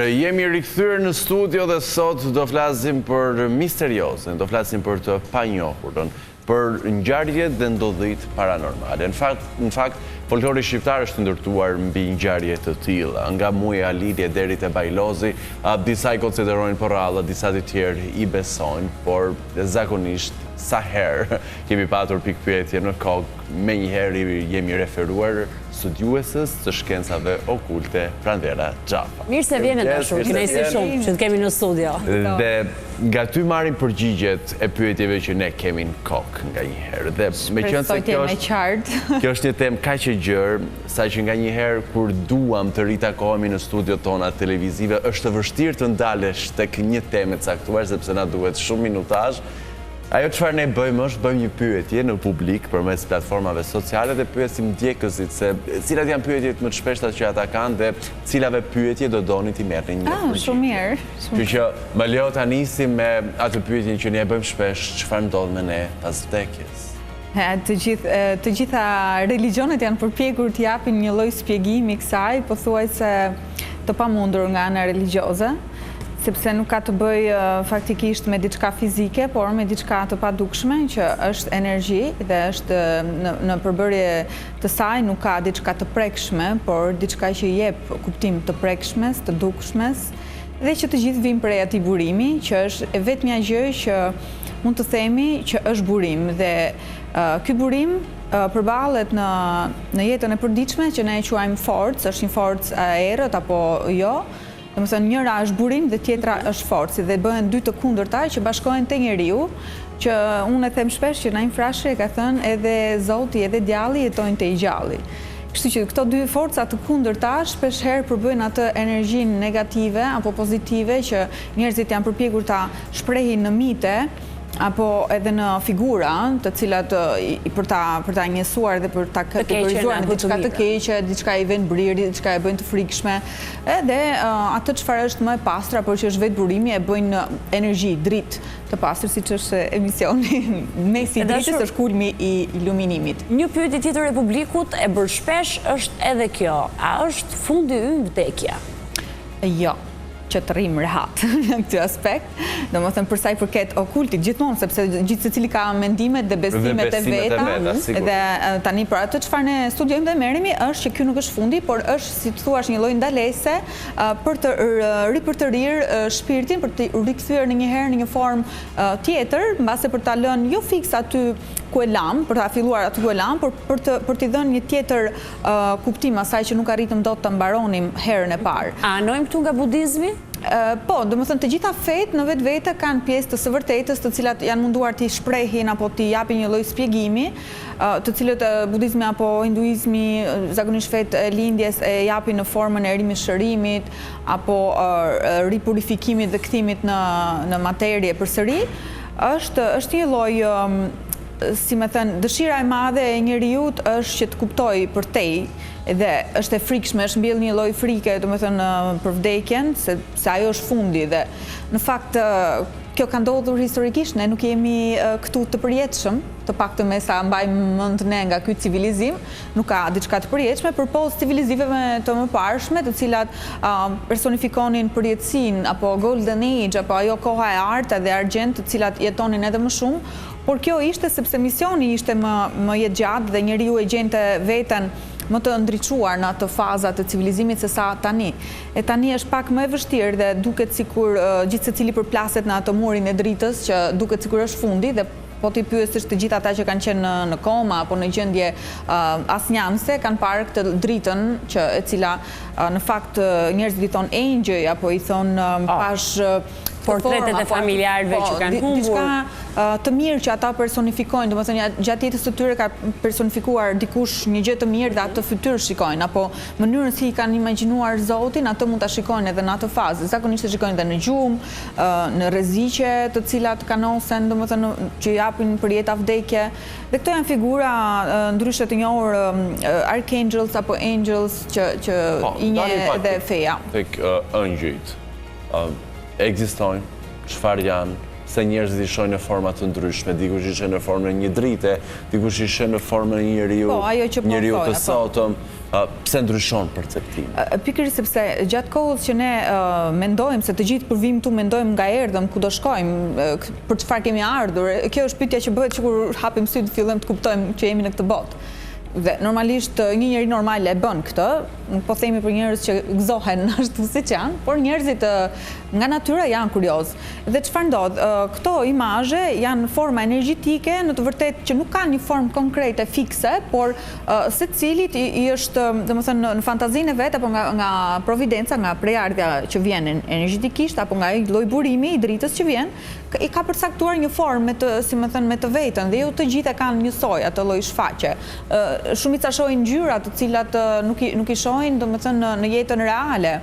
Mirë, jemi rikthyer në studio dhe sot do flasim për misteriozen, do flasim për të panjohurën, për ngjarjet dhe ndodhit paranormale. Në fakt, folklori shqiptar është ndërtuar mbi ngjarje të tilla, nga muja Lidhje deri te Bajlozi, disa i konsiderojnë porralla, disa të tjerë i besojnë, por zakonisht sa herë kemi patur pikpyetje në kokë, menjëherë jemi referuar studiuesës të shkencave okulte Pranvera Xhafa. Mirë se vjen dashur, kënaqësi shumë që të kemi në studio. Dhe nga ty marrim përgjigjet e pyetjeve që ne kemi në kokë nganjëherë. Dhe meqense kjo është një temë kaq e gjerë, saqë nganjëherë kur duam të ritakohemi në studiot tona televizive, është vështirë të ndalesh tek një temë e caktuar sepse na duhet shumë minutazh. Ajo çfarë ne bëjmë është bëjmë një pyetje në publik përmes platformave sociale dhe pyesim ndjekësit se cilat janë pyetjet më të shpeshta që ata kanë dhe cilave pyetje do doni t'i merrni një përgjigje. Shumë mirë. Kështu që më lejo ta nisim me atë pyetjen që ne bëjmë shpesh, çfarë ndodh me ne pas vdekjes? Të gjitha religionet janë përpjekur të japin një lloj shpjegimi kësaj, pothuajse të pamundur nga ana religjioze, sepse nuk ka të bëj faktikisht me diçka fizike, por me diçka të padukshme, që është energji dhe është në përbërje të saj nuk ka diçka të prekshme, por diçka që jep kuptim të prekshmes, të dukshmes, dhe që të gjithë vijnë prej atij burimi, që është vetmja gjë që mund të themi që është burim. Dhe ky burim përballet në jetën e përditshme që ne e quajmë forcë, është një forcë e errët apo jo. Domethënë njëra është burim dhe tjetra është forcë dhe bëhen dy të kundërta që bashkohen te njeriu, që unë e them shpesh që në një frashë e ka thënë edhe Zoti edhe djalli jetojnë te i gjalli. Kështu që këto dy forca të kundërta shpesh herë përbëjnë atë energjinë negative apo pozitive që njerëzit janë përpjekur ta shprehin në mite apo edhe në figura, të cilat për ta njësuar dhe për ta kategorizuar në diçka të keqe, diçka i vjen briri, diçka e bëjnë të frikshme, edhe atë çfarë është më e pastër apo që është vetë burimi e bëjnë në energji, dritë të pastër, siç është emisioni mesi i dritës, është kulmi i iluminimit. Një pyetje tjetër e publikut e bërë shpesh është edhe kjo: a është fundi ynë vdekja? Jo, që të rrim rehat në këtë aspekt. Domethënë për sa i përket okultit gjithmonë, sepse gjithë secili ka mendimet dhe besimet e veta. Dhe tani për atë çfarë ne studiojmë dhe merremi është që ky nuk është fundi, por është, si të thuash, një lloj ndalese për të ripërtërir shpirtin, për të rikthyer në një herë në një formë tjetër, mbase për ta lënë jo fiks aty ku e lam, për ta filluar aty ku e lam, por për t'i dhënë një tjetër kuptim asaj që nuk arritëm dot ta mbaronim herën e parë. A anojmë këtu nga budizmi? Po, domethënë të gjitha fetë në vetvete kanë pjesë të së vërtetës, të cilat janë munduar t'i shprehin apo t'i japin një lloj shpjegimi, të cilët budizmi apo hinduizmi, zakonisht fetë e lindjes e japin në formën e rimishërimit apo ripurifikimit dhe kthimit në materie përsëri. Është një lloj, si më thënë, dëshira e madhe e njeriut është që të kuptoj për tej dhe është e frikshme, është mbjell një lloj frike, domethënë për vdekjen, se ajo është fundi dhe në fakt kjo ka ndodhur historikisht, ne nuk jemi këtu të përjetshëm, të paktën me sa mbajmë mend ne nga ky civilizim, nuk ka diçka të përjetshme përpos civilizimeve të mëparshme, të cilat personifikonin përjetësinë apo Golden Age apo ajo koha e artë dhe argjend, të cilat jetonin edhe më shumë, por kjo ishte sepse misioni ishte më jetë gjatë dhe njeriu e gjente veten më të ndriçuar në atë fazat të civilizimit se sa tani. E tani është pak më e vështirë dhe duket sikur gjithë secili përplaset në atë murin e dritës që duket sikur është fundi dhe po t'i pyesësh të gjithë ata që kanë qenë në koma apo në gjendje asnjëse kanë parë këtë dritën që e cila në fakt njerëzit i thon engjëj apo i thon pash portretet e familjarëve që kanë humbur. Diçka të mirë që ata personifikojnë, domethënë gjatë jetës së tyre ka personifikuar dikush një gjë të mirë dhe atë fytyrë shikojnë, apo mënyrën si i kanë imagjinuar Zotin, atë mund ta shikojnë edhe në atë fazë. Zakonisht e shikojnë edhe në gjumë, në rreziqe të cilat kanosen, domethënë që japin për jeta vdekje. Dhe këto janë figura ndryshe të njohur archangels apo angels që i njeh edhe feja. Tek ëngjëjt ekzistojnë, çfarë janë, se njerëzit i shohin në forma të ndryshme, dikush i sheh në formën e një drite, dikush i sheh në formën e një njeriu të sotëm. Pse ndryshon perceptimi? Pikërisht sepse gjatë kohës që ne mendojmë se të gjithë kur vim këtu mendojmë nga erdhëm, ku do shkojmë, për çfarë kemi ardhur. Kjo është pyetja që bëhet që kur hapim sy të fillojmë të kuptojmë që jemi në këtë botë. Dhe normalisht një njeri normal e bën këtë, nuk po themi për njerëz që gëzohen ashtu siç janë, por njerëzit nga natyra janë kurioz. Dhe çfarë ndodh? Këto imazhe janë forma energjetike, në të vërtetë që nuk kanë një formë konkrete fikse, por secilit i është, domethënë në fantazinë e vet apo nga providenca, nga prejardhja që vjen energjetikisht apo nga ai lloj burimi i dritës që vjen, i ka përcaktuar një formë me të vetën dhe jo të gjitha kanë njësoj atë lloj shfaqje. Shumica shohin ngjyra të cilat nuk i shohin domethënë në jetën reale,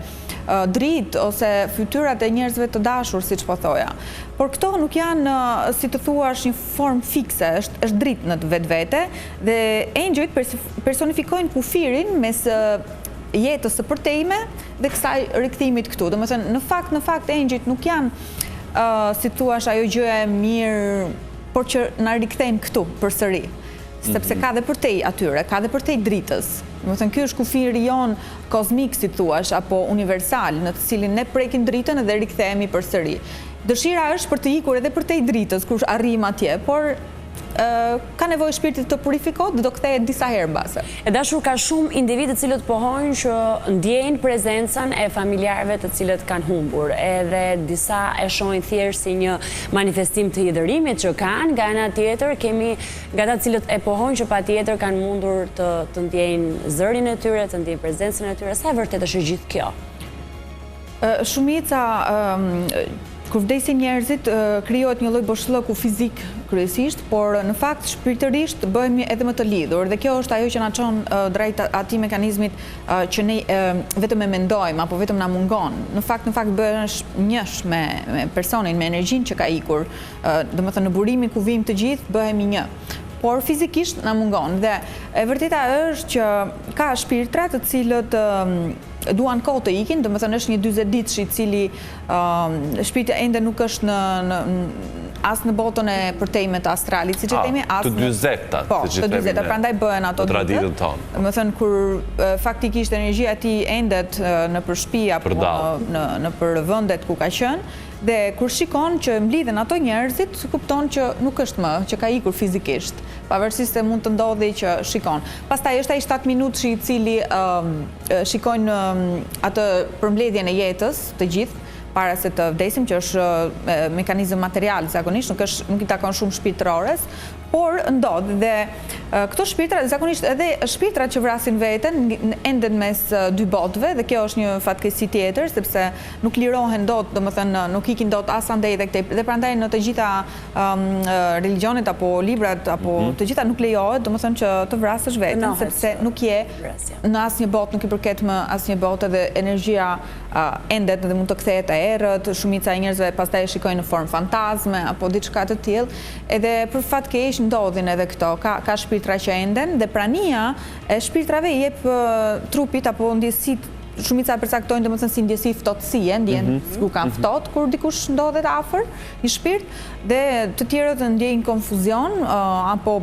dritë ose fytyrat e njerëzve të dashur, siç po thoja. Por këto nuk janë, si të thuash, një formë fikse, është dritë në vetvete dhe engjëjt personifikojnë kufirin mes jetës së përtejme dhe kësaj rikthimit këtu. Domethënë në fakt engjëjt nuk janë si thuash ajo gjë e mirë, por që na rikthejnë këtu përsëri. Sepse ka dhe përtej atyre, ka dhe përtej dritës. Domethënë ky është kufiri jon kozmik, si thuash, apo universal, në të cilin ne prekim dritën dhe rikthehemi përsëri. Dëshira është për të ikur edhe përtej dritës kur arrim atje, por ka nevojë shpirti të purifikohet dhe do kthehet disa herë mbase. E dashur, ka shumë individë të cilët pohojnë që ndjejnë prezencën e familjarëve të cilët kanë humbur, edhe disa e shohin thjesht si një manifestim të hidhërimit që kanë, nga ana tjetër kemi nga ata të cilët e pohojnë që patjetër kanë mundur të ndjejnë zërin e tyre, të ndjejnë prezencën e tyre. Sa e vërtetë është gjithë kjo? Shumica kur vdesin njerëzit, krijohet një lloj boshllëku fizik kryesisht, por në fakt shpirtërisht bëhemi edhe më të lidhur dhe kjo është ajo që na çon drejt atij mekanizmit që ne vetëm e mendojmë apo vetëm na mungon. Në fakt bëhesh njësh me personin, me energjinë që ka ikur. Domethënë në burimin ku vim të gjithë bëhemi një. Por fizikisht na mungon dhe e vërteta është që ka shpirtra të cilët duan kohë të ikin, domethënë është një 40 ditësh i cili shpirti ende nuk është as në botën e përtejme të astralit, siç e themi, as të 40-ta, siç e themi, prandaj bëhen ato ditë. Traditën tonë. Domethënë kur faktikisht energjia e tij endet në për shtëpi apo në për vendet ku ka qenë, dhe kur shikon që mblidhen ato njerëzit, kupton që nuk është më, që ka ikur fizikisht, pavarësisht se mund të ndodhi që shikon. Pastaj është ai 7 minutë i cili shikojnë atë përmbledhjen e jetës të gjithë para se të vdesim, që është mekanizëm material zakonisht, nuk i takon shumë shpirtërores, por ndodh dhe këto shpirtra, zakonisht edhe shpirtrat që vrasin veten enden mes dy botëve dhe kjo është një fatkeqësi tjetër sepse nuk lirohen dot, domethënë nuk ikin dot as andej dhe prandaj në të gjitha religionet apo librat apo të gjitha nuk lejohet, domethënë që të vrasësh veten sepse nuk je në asnjë botë, nuk i përket më asnjë bote dhe energjia endet dhe mund të kthehet errët, shumica e njerëzve pastaj e shikojnë në formë fantazme apo diçka të tillë, edhe për fat keq ndodhin edhe këto, ka shpirtra që enden dhe prania e shpirtrave i jep trupit apo ndjesit. Shumica e përcaktojnë domethënë si ndjesi ftohtësie, ndjen sikur kanë ftohtë kur dikush ndodhet afër një shpirt dhe të tjerët ndjejnë konfuzion apo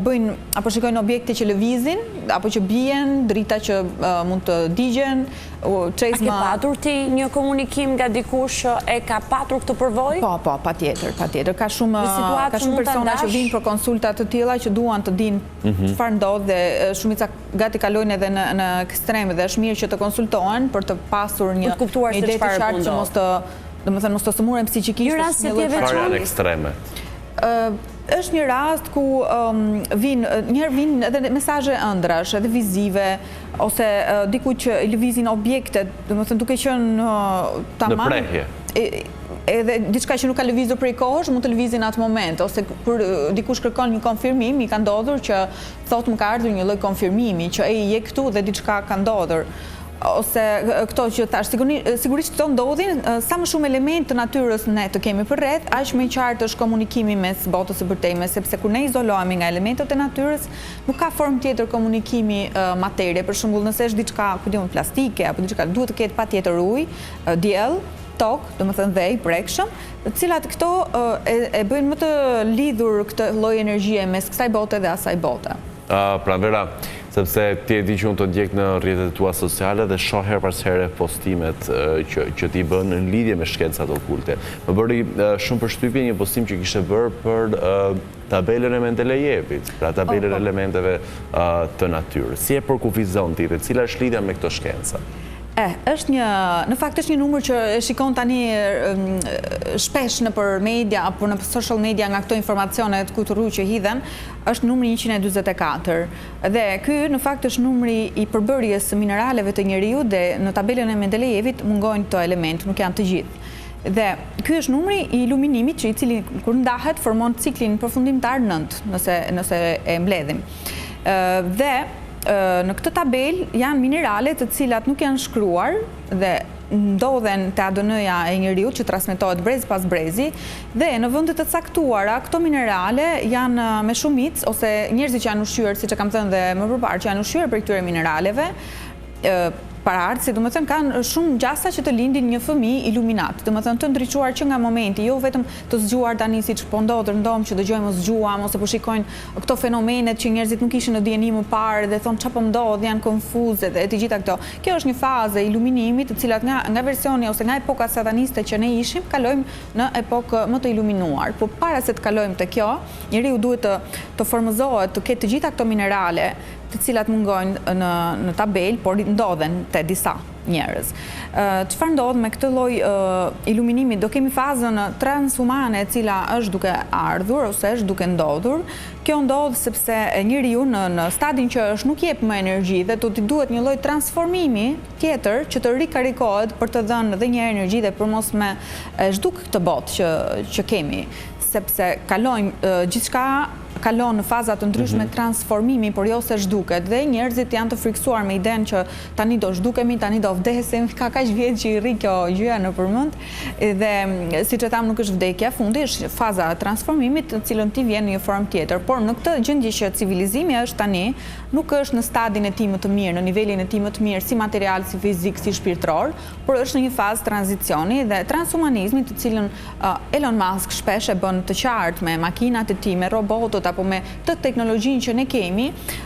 shikojnë objekte që lëvizin apo që bien, drita që mund të digjen, çezma. A ke patur ti një komunikim nga dikush që e ka patur këtë përvojë? Po, patjetër. Ka shumë persona që vinë për konsulta të tilla që duan të dinë çfarë ndodh dhe shumica gati kalojnë edhe në ekstreme dhe është mirë që të konsultohen për të pasur një ide të qartë që mos të sëmuren psiqikisht. Çfarë janë ekstreme? Është një rast ku vinë edhe mesazhe ëndrash, edhe vizive, ose diku që i lëvizin objekte, domethënë duke qenë tamam. Në prehje. Edhe diçka që nuk ka lëvizur prej kohësh, mund të lëvizin atë moment, ose kur dikush kërkon një konfirmim, i ka ndodhur që thotë më ka ardhur një lloj konfirmimi që ai je këtu dhe diçka ka ndodhur. Ose këto që thash, sigurisht këto ndodhin, sa më shumë element të natyrës ne të kemi përreth, aq më i qartë është komunikimi mes botës së përtejme, sepse kur ne izolohemi nga elementet e natyrës, nuk ka formë tjetër komunikimi materie. Për shembull, nëse është diçka, ku diun, plastike apo diçka, duhet të ketë patjetër ujë, diell, tok, domethënë dhe i prekshëm, të cilat këto e bëjnë më të lidhur këtë lloj energjie mes kësaj bote dhe asaj bote. Pra Vera, sepse ti e di që unë të ndjek në rrjetet tua sociale dhe shoh her pas here postimet që ti bën në lidhje me shkencat okulte. Më bëri shumë përshtypje një postim që kishe bërë për tabelën e Mendelejevit, pra tabelën e elementeve të natyrës. Si e përkufizon ti dhe cila është lidhja me këto shkenca? Në fakt është një numër që e shikon tani shpesh në për media, apo në social media nga këto informacionet kuturu që hidhen, është numri 144. Dhe ky në fakt është numri i përbërjes së mineraleve të njeriut dhe në tabelën e Mendelejevit mungojnë këto element, nuk janë të gjithë. Dhe ky është numri i iluminimit që i cili kur ndahet formon ciklin përfundimtar 9, nëse e mbledhim. Dhe në këtë tabel janë minerale të cilat nuk janë shkruar dhe ndodhen te ADN-ja e njeriut që transmetohet brez pas brezi dhe në vendet të caktuara këto minerale janë me shumicë ose njerëzit që janë ushqyer, siç e kam thënë dhe më përpara, që janë ushqyer për këtyre mineraleve, paraardhësit, domethënë kanë shumë gjasa që të lindin një fëmijë iluminat, domethënë të ndriçuar që nga momenti, jo vetëm të zgjuar tani siç po ndodh rëndom që dëgjojmë zgjuam ose po shikojnë këto fenomenet që njerëzit nuk ishin në dieni më parë dhe thonë çfarë po ndodh, janë konfuze dhe të gjitha këto. Kjo është një fazë e iluminimit, të cilat nga versioni ose nga epoka sataniste që ne ishim, kalojmë në epokë më të iluminuar. Po para se të kalojmë te kjo, njeriu duhet të formëzohet, të ketë të gjitha këto minerale të cilat mungojnë në tabel, por ndodhen te disa njerëz. Çfarë ndodh me këtë lloj iluminimi? Do kemi fazën transhumane e cila është duke ardhur ose është duke ndodhur. Kjo ndodh sepse njeriu në stadin që është nuk jep më energji dhe t'i duhet një lloj transformimi tjetër që të rikarikohet për të dhënë edhe një energji dhe për mos me zhduk këtë botë që kemi, sepse kalojmë gjithçka kalon në faza të ndryshme transformimi, por jo se zhduket dhe njerëzit janë të friksuar me idenë që tani do zhdukemi, tani do vdesim, ka kaq vjet që i rri kjo gjëja në përmend dhe siç e tham nuk është vdekja, fundi është faza e transformimit, të cilën ti vjen në një formë tjetër, por në këtë gjendje që civilizimi është tani, nuk është në stadin e tij më të mirë, në nivelin e tij më të mirë si material, si fizik, si shpirtëror, por është në një fazë tranzicioni dhe transhumanizmi, të cilën Elon Musk shpesh e bën të qartë me makinat e tij, me robotët apo me të teknologjinë që ne kemi,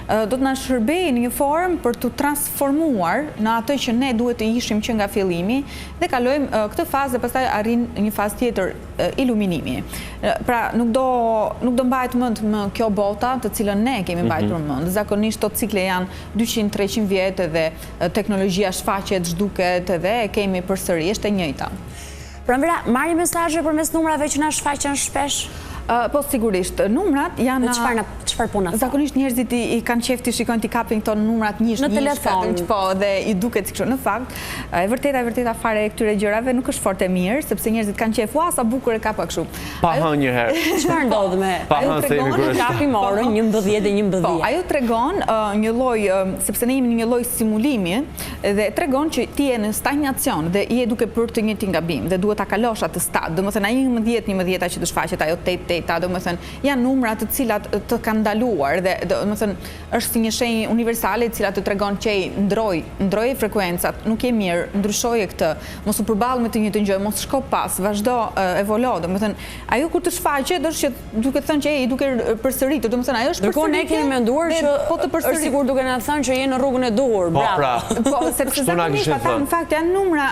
do të na shërbejë në një formë për të transformuar në atë që ne duhet të ishim që nga fillimi dhe kalojmë këtë fazë dhe pastaj arrin një fazë tjetër iluminimi. Pra nuk do mbahet mend më kjo bota të cilën ne kemi mbajtur mend. Zakonisht to cikle janë 200-300 vjet dhe teknologjia shfaqet, zhduket dhe e kemi përsëri, është e njëjta. Pra Vera, marrim mesazhe përmes numrave që na shfaqen shpesh? Po sigurisht, numrat janë çfarë puna? Zakonisht njerëzit i kanë qejf të shikojnë, të kapin këto numrat njësh, në telefon, po dhe i duket si kështu. Në fakt, e vërteta fare e këtyre gjërave nuk është fort e mirë, sepse njerëzit kanë qejf, ua sa bukur e kapa kështu. Pa hënë një herë. Çfarë ndodh me? Ajo tregon kapim orën 11 dhe 11. Po, ajo tregon një lloj, sepse ne jemi në një lloj simulimi dhe tregon që ti je në stagnacion dhe je duke bërë të njëjtin gabim dhe duhet ta kalosh atë stad. Domethënë ai 11 që të shfaqet ajo 8 domethënë janë numra të cilat të kanë ndaluar dhe domethënë është si një shenjë universale e cila të tregon që ndroi frekuencat, nuk je mirë, ndryshoje këtë, mos u përball me të njëjtën gjë, mos shko pas, vazhdo, evolo, domethënë ajo kur të shfaqet është që duke thënë që i duke përsëritur, domethënë ajo është përsëritje. Ne kemi menduar që është sigur duke na thënë që je në rrugën e duhur, bravo. Po, sepse zakonisht ata në fakt janë numra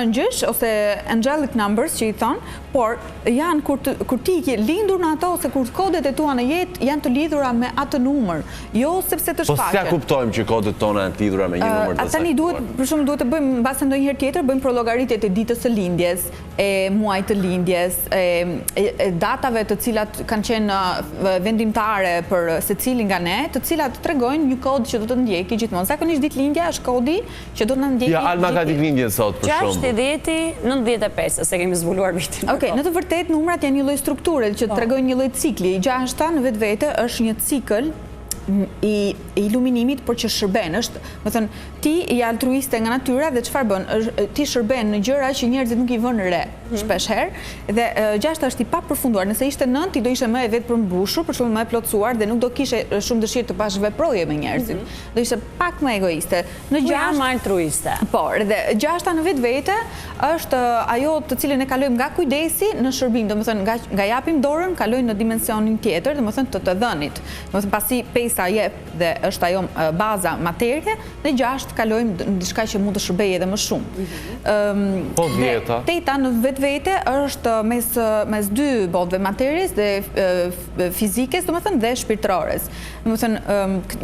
ëngjësh ose angelic numbers që i thon, por janë kur ti je lindur në ato ose kur kodet e tua në jetë janë të lidhura me atë numër, jo sepse të shfaqen. Po s'ja kuptojmë që kodet tona janë të lidhura me një numër të saktuar. Tani duhet të bëjmë mbase ndonjëherë tjetër, bëjmë prollogaritjet e ditës së lindjes, e muajit të lindjes, e datave të cilat kanë qenë vendimtare për secilin nga ne, të cilat tregojnë një kod që do të ndjeki gjithmonë. Zakonisht ditëlindja është kodi që do të na ndjeki. Ja, Alma ka ditëlindjen sot për shembull. 6-10-95, se kemi zbuluar vitin. Okej, në të vërtetë numrat janë një lloj strukture që tregojnë një lloj cikli. Gjashta në vetvete është një cikël i iluminimit, por që shërben. Më thënë, ti i altruiste nga natyra dhe çfarë bën? Ti shërben në gjëra që njerëzit nuk i vënë re shpesh herë, dhe gjashta është i papërfunduar. Nëse ishte 9, ti do ishe më e vetë përmbushur, për shembull më e plotësuar dhe nuk do kishe shumë dëshirë të bashkëveproje me njerëzit. Do ishe pak më egoiste. Në jam altruiste. Po, dhe gjashta në vetvete është ajo të cilën e kalojmë nga kujdesi në shërbim, domethënë nga japim dorën, kalojnë në dimensionin tjetër, domethënë të dhënit. Domethënë pasi pesa jep dhe është ajo baza materie, dhe 6 kalojmë në diçka që mund të shërbejë edhe më shumë. Po dhjeta. Teta në vetvete është mes dy botëve materies dhe fizikes, domethënë dhe shpirtërores. Domethënë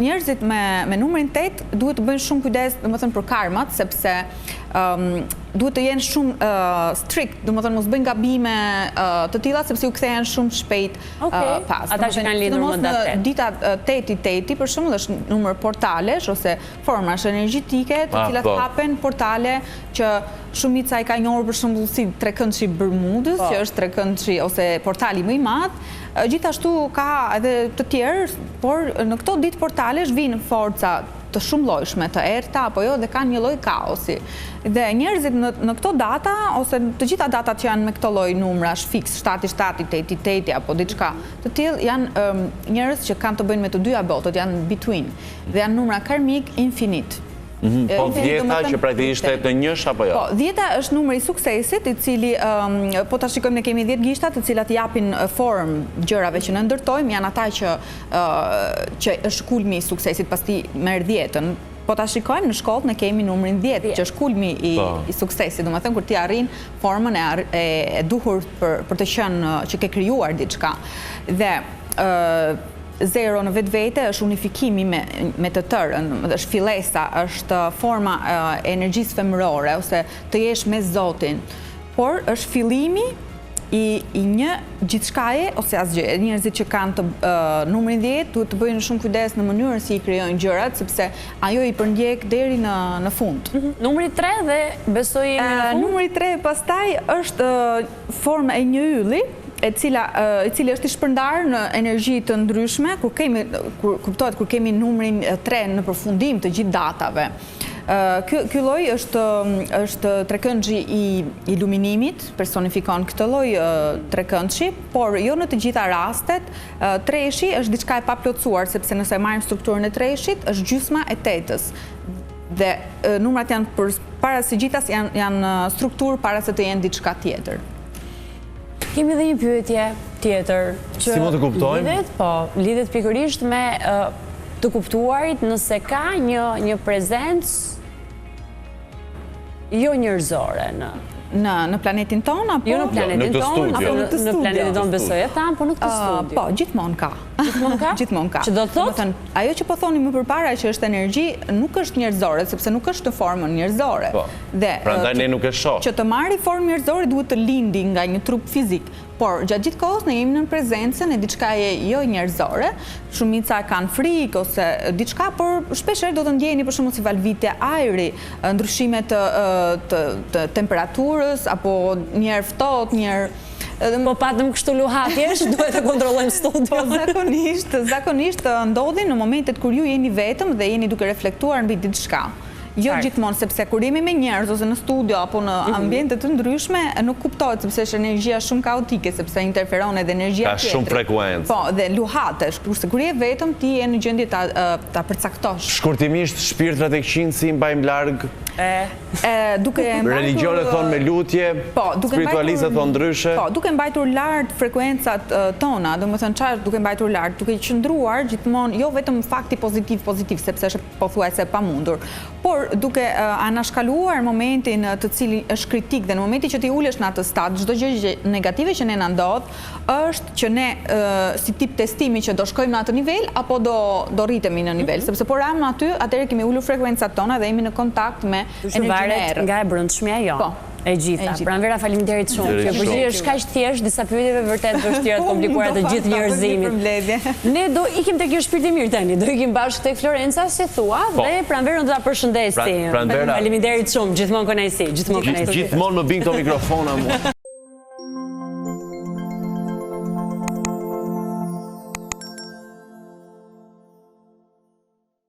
njerëzit me numrin 8 duhet të bëjnë shumë kujdes, domethënë për karmat, sepse duhet të jenë shumë strict, domethënë mos bëjnë gabime të tilla sepse u kthehen shumë shpejt pas. Ata që kanë lidhur më datë. Dita 8 për shembull është numër portalesh ose formash energjetike, të cilat hapen portale që shumica i ka njohur për shembull si trekëndshi Bermudës, që është trekëndshi ose portali më i madh. Gjithashtu ka edhe të tjerë, por në këto ditë portalesh vinë forca të shumë llojshme, të errta apo jo, dhe kanë një lloj kaosi. Dhe njerëzit në këto data ose të gjitha datat që janë me këto lloj numrash fiks, 7-7, 8-8 apo diçka të tillë, janë njerëz që kanë të bëjnë me të dyja botët, janë between dhe janë numra karmik infinit. Po dhjeta që praktikisht në njësh apo jo? Po, dhjeta është numri i suksesit, i cili, po ta shikojmë ne kemi 10 gishta të cilat japin formë gjërave që ne ndërtojmë, janë ata që është kulmi i suksesit, pasti merr 10-ën. Po ta shikojmë në shkollë ne kemi numrin 10, që është kulmi i suksesit, domethënë kur ti arrin formën e duhur për të qenë që ke krijuar diçka. Dhe 0 në vetvete është unifikimi me të tërën, është fillesa, është forma e energjisë femërore, ose të jesh me Zotin. Por është fillimi i një gjithçkaje ose asgjë. Njerëzit që kanë numrin 10 duhet të bëjnë shumë kujdes në mënyrën si i krijojnë gjërat, sepse ajo i përndjek deri në fund. Numri 3 dhe besoj jemi në fund. Numri 3 pastaj është forma e një ylli, i cili është i shpërndarë në energji të ndryshme, kur kemi numrin 3 në përfundim të gjithë datave. Ky lloj është trekëndshi i iluminimit, personifikon këtë lloj trekëndshi, por jo në të gjitha rastet. Treshi është diçka e paplotësuar, sepse nëse marrim strukturën e treshit, është gjysma e 8-ës. Dhe numrat janë para së gjithas janë strukturë para se të jenë diçka tjetër. Kemi dhe një pyetje tjetër. Si mund të kuptojmë? Lidhet pikërisht me të kuptuarit nëse ka një prezencë jo njerëzore në planetin tonë, apo? Jo në planetin tonë, në planetin tonë besoj e thamë, po në këtë studio. Po, gjithmonë ka. Gjithmonë ka? Gjithmonë ka. Që do të thotë? Ajo që po thoni më përpara që është energji, nuk është njerëzore, sepse nuk është në formën njerëzore. Prandaj ne nuk e shoh. Që të marri formë njerëzore duhet të lindi nga një trup fizik. Por, gjatë gjithë kohës ne jemi në prezencën e diçkaje jo njerëzore, shumica kanë frikë ose diçka, por shpeshherë do të ndjeni për shembull si valvitja ajri, ndryshime të temperaturës apo një herë ftohtë, një herë po patëm kështu luhatjesh, duhet të kontrollojmë studion. Po zakonisht ndodhin në momentet kur ju jeni vetëm dhe jeni duke reflektuar mbi diçka. Jo gjithmonë, sepse kur jemi me njerëz ose në studio apo në ambiente të ndryshme, nuk kuptohet sepse është energjia shumë kaotike, sepse interferon edhe energjia tjetër. Ka shumë frekuencë. Po, dhe luhatesh, kurse kur je vetëm ti je në gjendje ta përcaktosh. Shkurtimisht, shpirtrat e këqij si mbajmë larg? Religionet thonë me lutje, spiritualizat thonë ndryshe. Po, duke mbajtur lart frekuencat tona, domethënë çfarë duke mbajtur lart, duke qëndruar gjithmonë jo vetëm fakti pozitiv, sepse është pothuajse e pamundur, por duke anashkaluar momentin të cili është kritik dhe në momentin që ti ulesh në atë stad, çdo gjë negative që ne na ndodh, është që ne si tip testimi që do shkojmë në atë nivel apo do rritemi në nivel, sepse po ram aty, atëherë kemi ulur frekuencat tona dhe jemi në kontakt me energjinë nga e brendshmja jo. E gjitha. Pranvera, faleminderit shumë. Që përgjigje është kaq thjesht, disa pyetjeve vërtet vështira të komplikuara të gjithë njerëzimit. Ne do ikim tek ky shpirt i mirë tani, do ikim bashkë tek Florenca, si thua, dhe Pranverën do ta përshëndesim. Faleminderit shumë, gjithmonë kënaqësi, Gjithmonë më bin këto mikrofona mua.